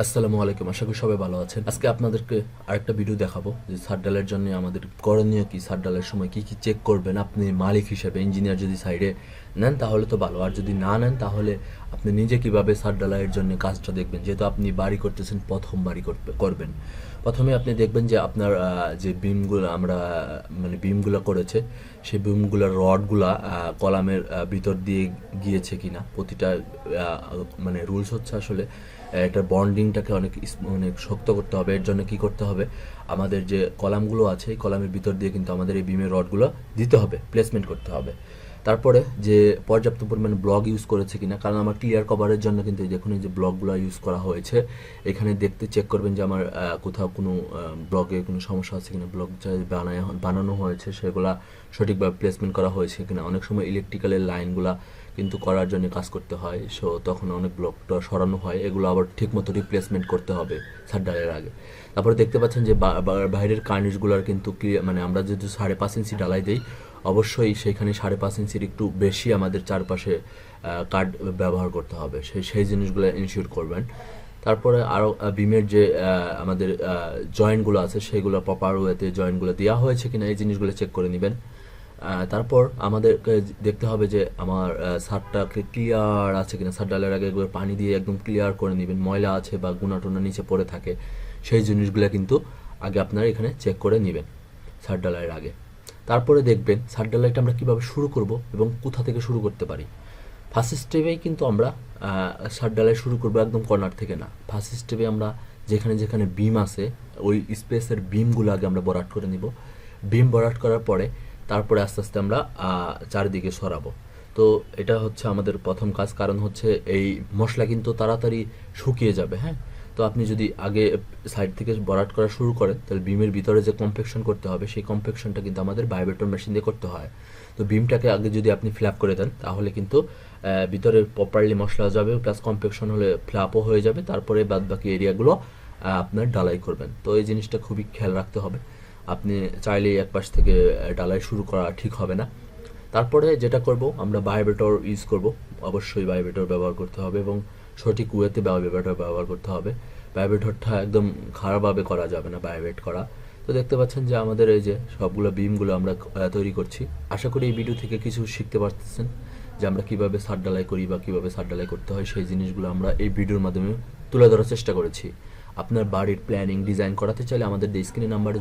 আসসালামু আলাইকুম, আশা করি সবাই ভালো আছেন। আজকে আপনাদেরকে আরেকটা ভিডিও দেখাবো যে ছাদ ঢালাইয়ের জন্য আমাদের করণীয় কি, ছাদ ঢালাইয়ের সময় কি কি চেক করবেন। আপনি মালিক হিসেবে ইঞ্জিনিয়ার যদি সাইডে নেন তাহলে তো ভালো, আর যদি না নেন তাহলে আপনি নিজে কিভাবে ছাদ ঢালাইয়ের জন্য কাজটা দেখবেন। যেহেতু আপনি বাড়ি করতেছেন, প্রথম বাড়ি করবেন, প্রথমে আপনি দেখবেন যে আপনার যে বিমগুলো আমরা মানে বিমগুলো করেছে সেই বিমগুলোর রডগুলা কলামের ভিতর দিয়ে গিয়েছে কিনা। প্রতিটা মানে রুলস হচ্ছে আসলে একটা বন্ডিংটাকে অনেক শক্ত করতে হবে। এর জন্য কি করতে হবে, আমাদের যে কলামগুলো আছে এই কলামের ভিতর দিয়ে কিন্তু আমাদের এই বিমের রডগুলো দিতে হবে, প্লেসমেন্ট করতে হবে। তারপরে যে পর্যাপ্ত পরিমাণে ব্লক ইউজ করেছে কিনা, কারণ আমার ক্লিয়ার কভারের জন্য কিন্তু দেখুন এই যে ব্লকগুলো ইউজ করা হয়েছে, এখানে দেখতে চেক করবেন যে আমার কোথাও কোনো ব্লকে কোনো সমস্যা আছে কিনা, ব্লক যা বানানো হয়েছে সেগুলা সঠিকভাবে প্লেসমেন্ট করা হয়েছে কিনা। অনেক সময় ইলেকট্রিক্যালের লাইনগুলা কিন্তু করার জন্য কাজ করতে হয়, সো তখন অনেক ব্লকটা সরানো হয়, এগুলো আবার ঠিকমতো রিপ্লেসমেন্ট করতে হবে ছাদ ঢালাইয়ের আগে। তারপরে দেখতে পাচ্ছেন যে বাইরের কার্নিশগুলোর কিন্তু ক্লিয়ার, মানে আমরা যদি 5.5 ইঞ্চি ঢালাই দিই অবশ্যই সেখানে 5.5 ইঞ্চির একটু বেশি আমাদের চারপাশে কাঠ ব্যবহার করতে হবে, সেই জিনিসগুলো ইনশিওর করবেন। তারপরে আরও বিমের যে আমাদের জয়েন্টগুলো আছে সেগুলো প্রপার ওয়েতে জয়েন্টগুলো দেওয়া হয়েছে কিনা এই জিনিসগুলো চেক করে নেবেন। তারপর আমাদেরকে দেখতে হবে যে আমার ছাদটাকে ক্লিয়ার আছে কিনা। ছাদ ঢালাইয়ের আগে একবার পানি দিয়ে একদম ক্লিয়ার করে নেবেন, ময়লা আছে বা গুনা টুনা নিচে পড়ে থাকে সেই জিনিসগুলো কিন্তু আগে আপনারা এখানে চেক করে নেবেন ছাদ ঢালাইয়ের আগে। তারপরে দেখবেন ছাদ ঢালাইটা আমরা কীভাবে শুরু করব এবং কোথা থেকে শুরু করতে পারি। ফার্স্ট স্টেপেই কিন্তু আমরা ছাদ ঢালাই শুরু করবো একদম কর্নার থেকে না। ফার্স্ট স্টেপে আমরা যেখানে যেখানে বিম আছে ওই স্পেসের বিমগুলো আগে আমরা ভরাট করে নিব। বিম ভরাট করার পরে তারপরে আস্তে আস্তে আমরা চারিদিকে সরাবো। তো এটা হচ্ছে আমাদের প্রথম কাজ, কারণ হচ্ছে এই মশলা কিন্তু তাড়াতাড়ি শুকিয়ে যাবে। হ্যাঁ, তো আপনি যদি আগে সাইড থেকে ভরাট করা শুরু করেন তাহলে বিমের ভিতরে যে কম্পেকশন করতে হবে সেই কম্পেকশনটা কিন্তু আমাদের ভাইব্রেটর মেশিন দিয়ে করতে হয়। তো বিমটাকে আগে যদি আপনি ফ্ল্যাপ করে দেন তাহলে কিন্তু ভিতরে প্রপারলি মশলা যাবে, প্লাস কম্পেকশন হলে ফ্ল্যাপও হয়ে যাবে। তারপরে বাদ বাকি এরিয়াগুলো আপনার ডালাই করবেন। তো এই জিনিসটা খুবই খেয়াল রাখতে হবে। আপনি চাইলেই এক পাশ থেকে ডালাই শুরু করা ঠিক হবে না। তারপরে যেটা করব, আমরা ভাইব্রেটর ইউজ করব। অবশ্যই ভাইব্রেটর ব্যবহার করতে হবে এবং সঠিক ওয়েতে ভাইব্রেটর ব্যবহার করতে হবে। ভাইব্রেটরটা একদম খারাপভাবে করা যাবে না, ভাইব্রেট করা। তো দেখতে পাচ্ছেন যে আমাদের এই যে সবগুলো বিমগুলো আমরা তৈরি করছি। আশা করি এই ভিডিও থেকে কিছু শিখতে পারতেছেন যে আমরা কিভাবে ছাদ ঢালাই করি বা কিভাবে ছাদ ঢালাই করতে হয়, সেই জিনিসগুলো আমরা এই ভিডিওর মাধ্যমে তুলে ধরার চেষ্টা করেছি। আপনার বাড়ির প্ল্যানিং ডিজাইন করাতে চাইলে আমাদের স্ক্রিনে নাম্বারে